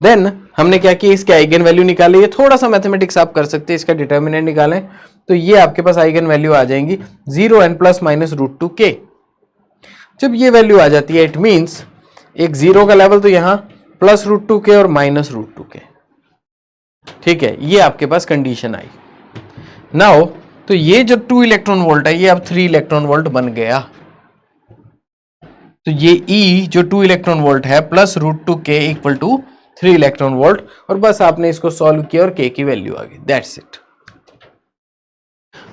देन हमने क्या किया, इसके आइगन वैल्यू निकाले। ये थोड़ा सा मैथमेटिक्स आप कर सकते हैं, इसका डिटर्मिनेंट निकालें तो ये आपके पास आइगन वैल्यू आ जाएंगी 0 n प्लस माइनस √2K। जब ये वैल्यू आ जाती है, इट मींस एक जीरो का लेवल तो यहाँ +√2k और -√2k, ठीक है, ये आपके पास कंडीशन आई। नाउ तो ये जो 2 इलेक्ट्रॉन वोल्ट है ये अब 3 इलेक्ट्रॉन वोल्ट बन गया। तो ये E जो 2 इलेक्ट्रॉन वोल्ट है +√2k equal to 3 electron volt, और बस आपने इसको सॉल्व किया और k की वैल्यू आ गई, दैट्स इट।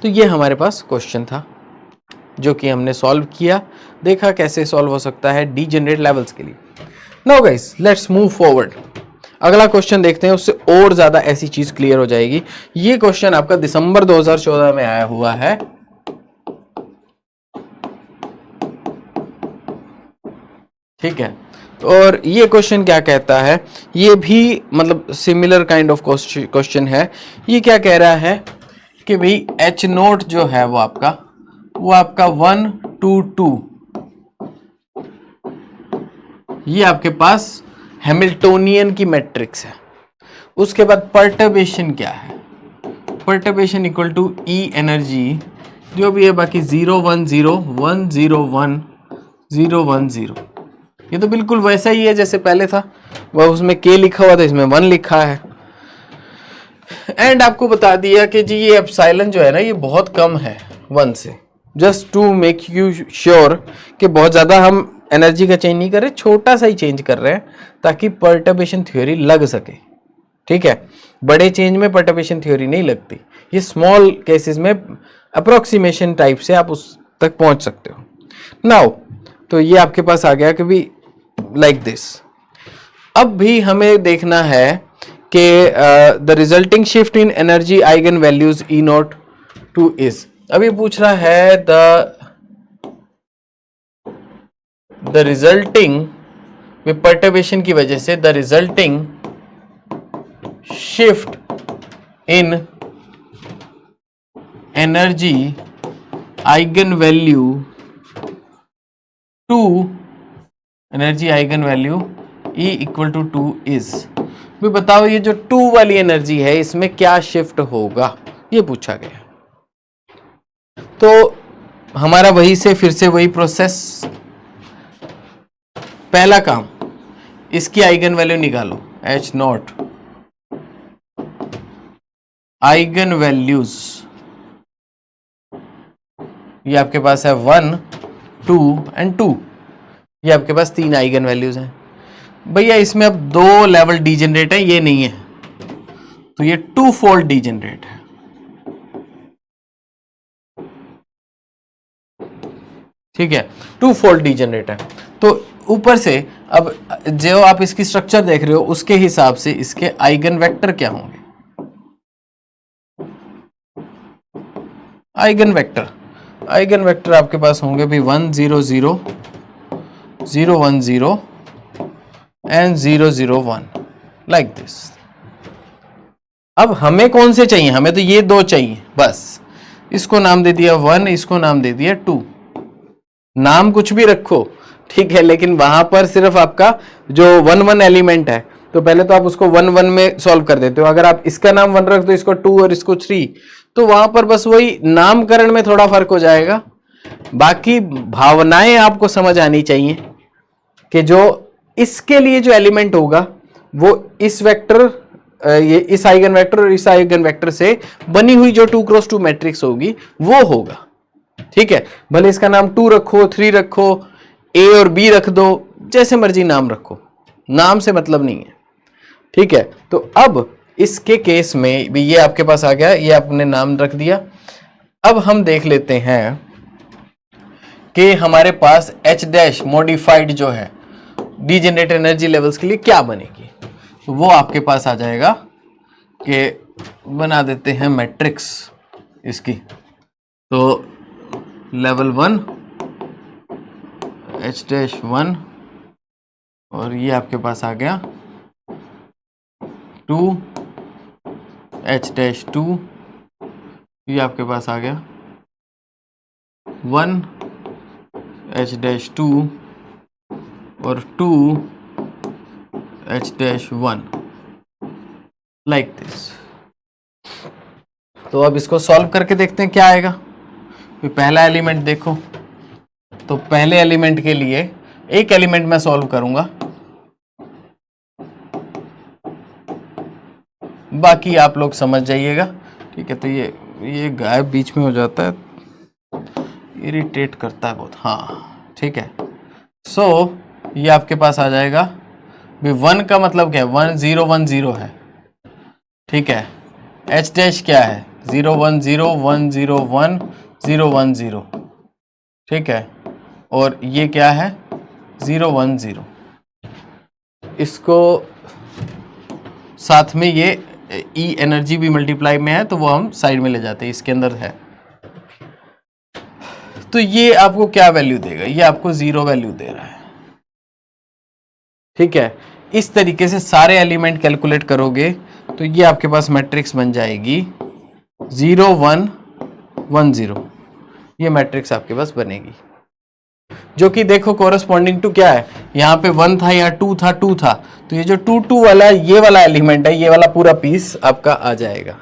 तो ये हमारे पास क्वेश्चन था जो कि हमने सॉल्व किया, देखा कैसे सॉल्व हो सकता है डीजेनरेट लेवल्स के लिए। Now guys let's move forward, अगला क्वेश्चन देखते हैं, उससे और ज्यादा ऐसी चीज क्लियर हो जाएगी। ये क्वेश्चन आपका दिसंबर 2014 में आया हुआ है, ठीक है। और ये क्वेश्चन क्या कहता है, ये भी मतलब सिमिलर काइंड ऑफ क्वेश्चन है। ये क्या कह रहा है कि भाई H0 जो है वो आपका 1 2 2, ये आपके पास हैमिल्टोनियन की मैट्रिक्स है। उसके बाद पर्टर्बेशन क्या है, perturbation equal to E energy जो भी है, बाकी 0 1 0 1 0 1 0 1 0, ये तो बिल्कुल वैसा ही है जैसे पहले था, वह उसमें k लिखा हुआ था, इसमें 1 लिखा है। एंड आपको बता दिया कि जी ये एप्सिलॉन जो है ना ये बहुत कम है 1 से, just to make you sure कि बहुत ज़्यादा हम एनर्जी का चेंज नहीं कर रहे, छोटा सा ही चेंज कर रहे हैं ताकि पर्टर्बेशन थ्योरी लग सके, ठीक है। बड़े चेंज में पर्टर्बेशन थ्योरी नहीं लगती, ये स्मॉल केसेस में अप्रोक्सीमेशन टाइप से आप उस तक पहुंच सकते हो। नाउ तो ये आपके पास आ गया कि भी लाइक दिस। अब भी हमें देखना है कि the resulting shift in energy eigen values E0 two is, अभी पूछ रहा है द रिजल्टिंग में पर्टर्बेशन की वजह से the resulting shift in energy eigen value to energy eigen value E equal to 2 is, भी बताओ ये जो 2 वाली एनर्जी है इसमें क्या शिफ्ट होगा, ये पूछा गया। तो हमारा वही से फिर से वही प्रोसेस, पहला काम इसकी आइगन वैल्यू निकालो, H0 आइगन वैल्यूज, ये आपके पास है 1 2 एंड 2, ये आपके पास 3 आइगन वैल्यूज हैं। भैया इसमें अब 2 लेवल डीजेनरेट है, ये नहीं है, तो ये 2 फोल्ड डीजेनरेट है, ठीक है, 2 फोल्ड डीजेनरेट है। तो ऊपर से अब जो आप इसकी स्ट्रक्चर देख रहे हो उसके हिसाब से इसके आइगन वेक्टर क्या होंगे, आइगन वेक्टर आपके पास होंगे भी 1 0 0 0 1 0 एंड 0 0 1 लाइक दिस। अब हमें कौन से चाहिए, हमें तो ये 2 चाहिए बस, इसको नाम दे दिया 1, इसको नाम दे दिया 2, नाम कुछ भी रखो, ठीक है, लेकिन वहां पर सिर्फ आपका जो 1 1 एलिमेंट है तो पहले तो आप उसको 1 1 में सॉल्व कर देते हो। अगर आप इसका नाम 1 रख दो, इसको 2 और इसको 3, तो वहां पर बस वही नामकरण में थोड़ा फर्क हो जाएगा, बाकी भावनाएं आपको समझ आनी चाहिए कि जो इसके लिए जो एलिमेंट होगा वो इस वेक्टर, ये इस आइगन वेक्टर और इस आइगन वेक्टर से बनी हुई जो 2 क्रॉस 2 मैट्रिक्स होगी वो होगा, ठीक है। भले इसका नाम 2 रखो, 3 रखो, ए और बी रख दो, जैसे मर्जी नाम रखो, नाम से मतलब नहीं है, ठीक है। तो अब इसके केस में भी ये आपके पास आ गया, ये आपने नाम रख दिया। अब हम देख लेते हैं कि हमारे पास H डैश मॉडिफाइड जो है डीजेनरेट एनर्जी लेवल्स के लिए क्या बनेगी, तो वो आपके पास आ जाएगा कि बना देते हैं मैट्रिक्स इसकी, तो लेवल 1 H डैश 1 और ये आपके पास आ गया 2 H डैश 2, ये आपके पास आ गया 1 H डैश 2 और 2 H डैश 1 लाइक दिस। तो अब इसको सॉल्व करके देखते हैं क्या आएगा। पहला एलिमेंट देखो, तो पहले एलिमेंट के लिए एक एलिमेंट मैं सॉल्व करूंगा, बाकी आप लोग समझ जाइएगा। ठीक है, तो ये गायब बीच में हो जाता है, इरिटेट करता है बहुत। हाँ ठीक है, सो ये आपके पास आ जाएगा भी 1 का मतलब क्या है, 1 0 1 0 है। ठीक है, एच डैश क्या है, 0 1 0 1 0 1 0 1 0। ठीक है, और ये क्या है, 0 1 0। इसको साथ में ये ई एनर्जी भी मल्टीप्लाई में है, तो वो हम साइड में ले जाते हैं, इसके अंदर है। तो ये आपको क्या वैल्यू देगा, ये आपको 0 वैल्यू दे रहा है। ठीक है, इस तरीके से सारे एलिमेंट कैलकुलेट करोगे तो ये आपके पास मैट्रिक्स बन जाएगी 0 1 1 0। ये मैट्रिक्स आपके पास बनेगी, जो कि देखो कोरस्पॉन्डिंग टू क्या है, यहाँ पे 1 था, यहाँ 2 था, 2 था, तो ये जो 2 2 वाला ये वाला एलिमेंट है, ये वाला पूरा पीस आपका आ जाएगा।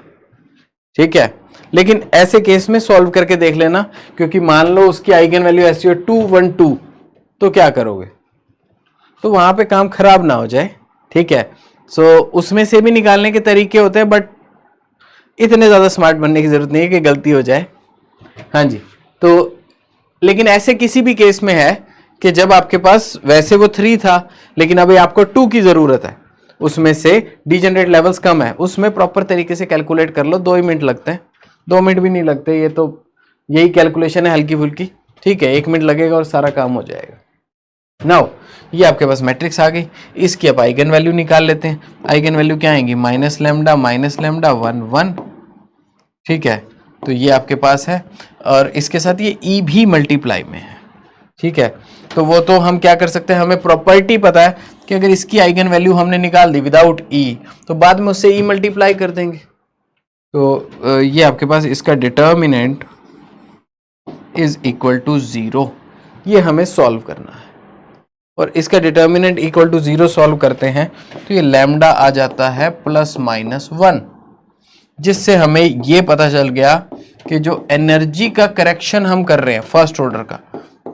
ठीक है, लेकिन ऐसे केस में सॉल्व करके देख लेना, क्योंकि मान लो उसकी आइगन वैल्यू ऐसी हो 2 1 2, तो क्या करोगे, तो वहां पे काम खराब ना हो जाए। ठीक है, सो उसमें से भी निकालने के तरीके होते हैं, बट इतने ज्यादा स्मार्ट बनने की जरूरत नहीं है कि गलती हो जाए। हाँ जी, तो लेकिन ऐसे किसी भी केस में है कि जब आपके पास वैसे वो 3 था, लेकिन अभी आपको 2 की जरूरत है, उसमें से डीजेनरेट लेवल्स कम है, उसमें प्रॉपर तरीके से कैलकुलेट कर लो। 2 ही मिनट लगते हैं, 2 मिनट भी नहीं लगते, ये तो यही कैलकुलेशन है हल्की फुल्की। ठीक है, 1 मिनट लगेगा और सारा काम हो जाएगा। नाउ ये आपके पास मैट्रिक्स आ गई, इसकी आप आइगन वैल्यू निकाल लेते हैं। आइगन वैल्यू क्या आएंगी, -λ -λ 1 1। ठीक है, तो ये आपके पास है, और इसके साथ ये ई भी मल्टीप्लाई में है। ठीक है, तो वो तो हम क्या कर सकते हैं, हमें प्रॉपर्टी पता है कि अगर इसकी आइगन वैल्यू हमने निकाल दी विदाउट ई, तो बाद में उससे ई मल्टीप्लाई कर देंगे। तो ये आपके पास इसका डिटर्मिनेंट इज इक्वल टू 0, ये हमें सॉल्व करना है। और इसका डिटर्मिनेंट इक्वल टू 0 सॉल्व करते हैं तो ये लैम्डा आ जाता है +-1, जिससे हमें ये पता चल गया कि जो एनर्जी का करेक्शन हम कर रहे हैं फर्स्ट ऑर्डर का,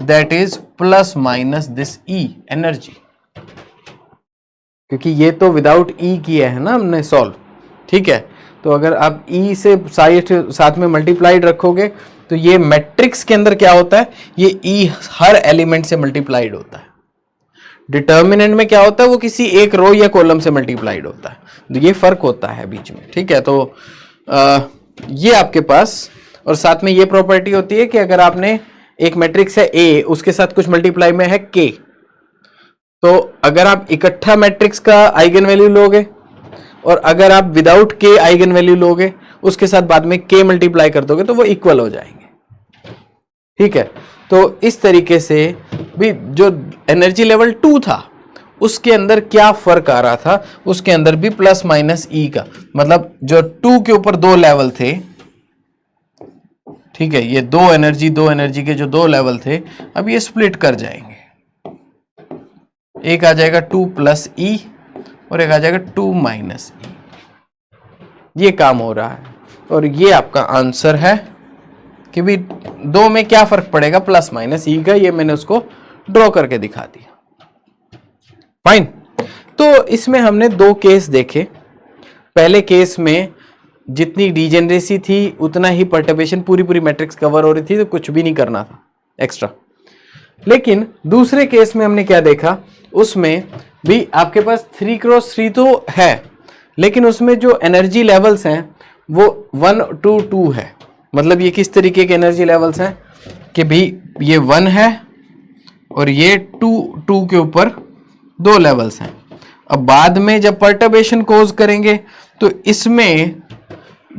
that is ± this E energy, क्योंकि ये तो विदाउट ई किया है ना हमने सॉल्व। ठीक है, तो अगर आप ई से साथ में मल्टीप्लाइड रखोगे तो ये मैट्रिक्स के अंदर क्या होता है, ये ई हर एलिमेंट से मल्टीप्लाइड होता है। डिटर्मिनेंट में क्या होता है, वो किसी एक रो या कॉलम से मल्टीप्लाइड होता है, तो ये फर्क होता है बीच में। ठीक है, तो ये आपके पास, और साथ में ये प्रॉपर्टी होती है कि अगर आपने एक मैट्रिक्स है ए, उसके साथ कुछ मल्टीप्लाई में है के, तो अगर आप इकट्ठा मैट्रिक्स का आइगन वैल्यू लोगे और अगर आप विदाउट के आइगन वैल्यू लोगे, उसके साथ बाद में के मल्टीप्लाई कर दोगे, तो वो इक्वल हो जाएंगे। ठीक है, तो इस तरीके से भी जो एनर्जी लेवल 2 था उसके अंदर क्या फर्क आ रहा था, उसके अंदर भी ± ई का, मतलब जो 2 के ऊपर 2 लेवल थे। ठीक है, ये दो एनर्जी के जो 2 लेवल थे, अब ये स्प्लिट कर जाएंगे, एक आ जाएगा 2 + ई और एक आ जाएगा 2 - ई। ये काम हो रहा है, और ये आपका आंसर है कि भी 2 में क्या फर्क पड़ेगा ± ई का, ये मैंने उसको ड्रॉ करके दिखा दिया। फाइन, तो इसमें हमने 2 केस देखे। पहले केस में जितनी डीजेनरेसी थी उतना ही परटर्बेशन, पूरी मैट्रिक्स कवर हो रही थी, तो कुछ भी नहीं करना था एक्स्ट्रा। लेकिन दूसरे केस में हमने क्या देखा, उसमें भी आपके पास 3x3 तो है, लेकिन उसमें जो एनर्जी लेवल्स हैं वो 1 2 2 है। मतलब ये किस तरीके के एनर्जी लेवल्स हैं कि भी ये 1 है और ये 2 2 के ऊपर 2 लेवल्स हैं। अब बाद में जब परटर्बेशन कोज करेंगे तो इसमें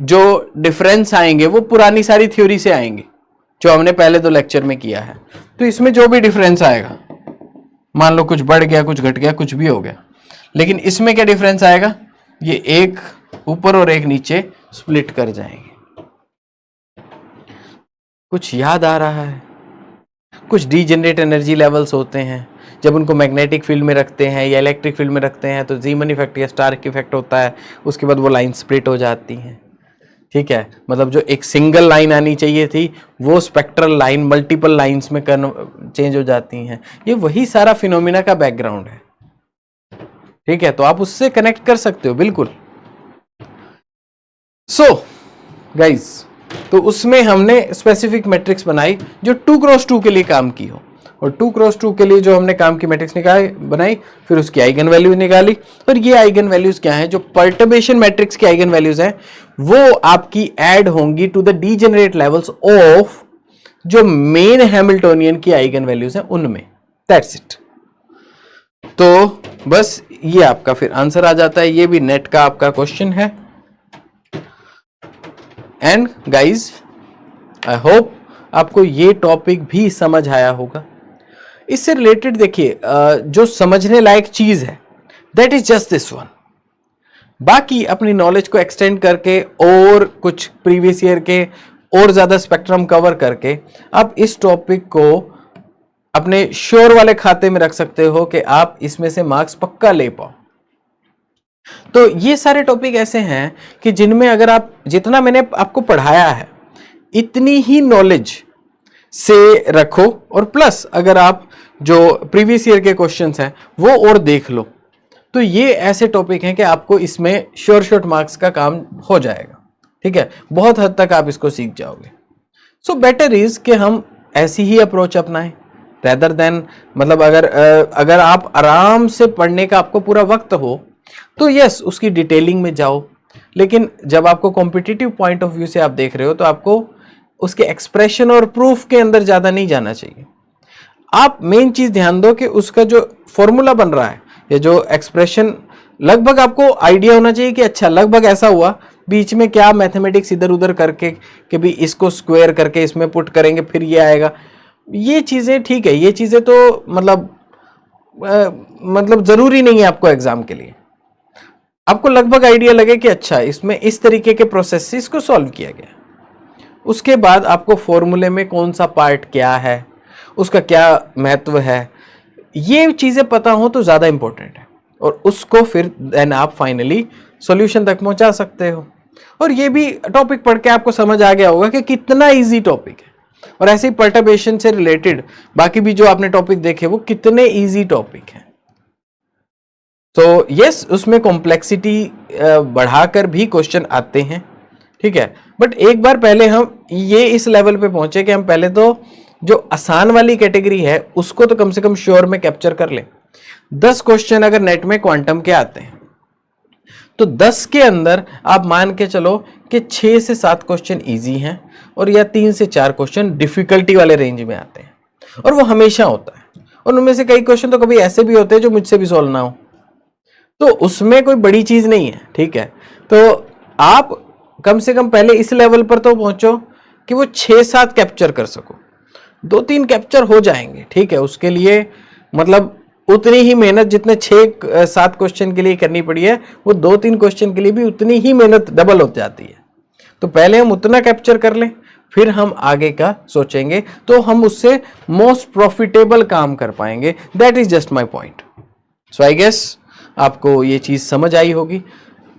जो डिफरेंस आएंगे वो पुरानी सारी थ्योरी से आएंगे जो हमने पहले 2 लेक्चर में किया है। तो इसमें जो भी डिफरेंस आएगा, मान लो कुछ बढ़ गया, कुछ घट गया, कुछ भी हो गया, लेकिन इसमें क्या डिफरेंस आएगा, ये एक ऊपर और एक नीचे स्प्लिट कर जाएंगे। कुछ याद आ रहा है? कुछ डीजेनरेट एनर्जी लेवल्स होते हैं, जब उनको मैग्नेटिक फील्ड में रखते हैं या इलेक्ट्रिक फील्ड में रखते हैं तो जीमन इफेक्ट या स्टार्क इफेक्ट होता है, उसके बाद वो लाइन स्प्लिट हो जाती हैं। ठीक है, मतलब जो एक सिंगल लाइन आनी चाहिए थी वो स्पेक्ट्रल लाइन मल्टीपल लाइंस में चेंज हो जाती हैं। ये वही सारा फिनोमिना का बैकग्राउंड है। ठीक है, तो आप उससे कनेक्ट कर सकते हो बिल्कुल। सो गाइज, तो उसमें हमने स्पेसिफिक मैट्रिक्स बनाई जो 2x2 के लिए काम की हो, और 2x2 के लिए जो हमने काम की मैट्रिक्स बनाई, फिर उसकी आइगन वैल्यूज निकाली। और ये आइगन वैल्यूज क्या है, जो पर्टर्बेशन मैट्रिक्स की आइगन वैल्यूज हैं वो आपकी ऐड होंगी to the degenerate levels of जो मेन हैमिल्टोनियन की आइगन वैल्यूज हैं उनमें। That's it. तो बस ये आपका फिर आंसर आ जाता है। ये भी नेट का आपका क्वेश्चन है। एंड गाइज, आई होप आपको ये टॉपिक भी समझ आया होगा। इससे रिलेटेड देखिए, जो समझने लायक चीज है that is just this one. बाकी अपनी नॉलेज को एक्सटेंड करके और कुछ प्रीवियस ईयर के और ज्यादा स्पेक्ट्रम कवर करके आप इस टॉपिक को अपने श्योर वाले खाते में रख सकते हो कि आप इसमें से मार्क्स पक्का ले पाओ। तो ये सारे टॉपिक ऐसे हैं कि जिनमें अगर आप जितना मैंने आपको पढ़ाया है इतनी ही नॉलेज से रखो, और प्लस अगर आप जो प्रीवियस ईयर के क्वेश्चंस हैं वो और देख लो, तो ये ऐसे टॉपिक हैं कि आपको इसमें श्योर शॉर्ट मार्क्स का काम हो जाएगा। ठीक है, बहुत हद तक आप इसको सीख जाओगे। सो बेटर इज कि हम ऐसी ही अप्रोच अपनाएं रेदर देन, मतलब अगर आप आराम से पढ़ने का आपको पूरा वक्त हो तो यस उसकी डिटेलिंग में जाओ, लेकिन जब आपको कॉम्पिटिटिव पॉइंट ऑफ व्यू से आप देख रहे हो तो आपको उसके एक्सप्रेशन और प्रूफ के अंदर ज्यादा नहीं जाना चाहिए। आप मेन चीज ध्यान दो कि उसका जो फॉर्मूला बन रहा है या जो एक्सप्रेशन, लगभग आपको आइडिया होना चाहिए कि अच्छा लगभग ऐसा हुआ, बीच में क्या मैथमेटिक्स इधर उधर करके कि भी इसको स्क्वायर करके इसमें पुट करेंगे फिर ये आएगा। ये चीजें ठीक है, ये चीजें तो मतलब जरूरी नहीं है आपको एग्जाम के लिए। आपको लगभग आइडिया लगे कि अच्छा इसमें इस तरीके के प्रोसेस से इसको सॉल्व किया गया, उसके बाद आपको फॉर्मूले में कौन सा पार्ट क्या है, उसका क्या महत्व है, ये चीजें पता हो तो ज्यादा इंपॉर्टेंट है, और उसको फिर देन आप फाइनली सॉल्यूशन तक पहुंचा सकते हो। और ये भी टॉपिक पढ़ के आपको समझ आ गया होगा कि कितना इजी टॉपिक है, और ऐसे ही पर्टर्बेशन से रिलेटेड बाकी भी जो आपने टॉपिक देखे वो कितने इजी टॉपिक हैं। तो यस, उसमें कॉम्प्लेक्सिटी बढ़ाकर भी क्वेश्चन आते हैं। ठीक है, बट एक बार पहले हम ये इस लेवल पे पहुंचे कि हम पहले तो जो आसान वाली कैटेगरी है उसको तो कम से कम श्योर में कैप्चर कर लें। 10 क्वेश्चन अगर नेट में क्वांटम के आते हैं तो 10 के अंदर आप मान के चलो कि 6 से 7 क्वेश्चन इजी हैं, और या 3 से 4 क्वेश्चन डिफिकल्टी वाले रेंज में आते हैं, और वो हमेशा होता है। और उनमें से कई क्वेश्चन तो कभी ऐसे भी होते हैं जो मुझसे भी सॉल्व ना हो, तो उसमें कोई बड़ी चीज नहीं है। ठीक है, तो आप कम से कम पहले इस लेवल पर तो पहुंचो कि वो 6-7 कैप्चर कर सको। 2-3 कैप्चर हो जाएंगे, ठीक है, उसके लिए मतलब उतनी ही मेहनत जितने 6-7 क्वेश्चन के लिए करनी पड़ी है वो 2-3 क्वेश्चन के लिए भी उतनी ही मेहनत डबल हो जाती है। तो पहले हम उतना कैप्चर कर लें, फिर हम आगे का सोचेंगे, तो हम उससे मोस्ट प्रॉफिटेबल काम कर पाएंगे। That is just my point. So I guess आपको ये चीज समझ आई होगी।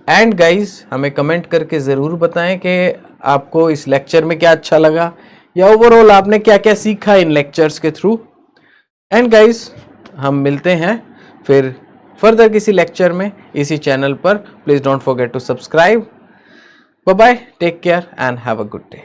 एंड गाइज, हमें कमेंट करके ज़रूर बताएं कि आपको इस लेक्चर में क्या अच्छा लगा, या ओवरऑल आपने क्या क्या सीखा इन लेक्चर्स के थ्रू। एंड गाइज, हम मिलते हैं फिर फर्दर किसी लेक्चर में इसी चैनल पर। Please don't forget to subscribe. Bye bye, take care and have a good day.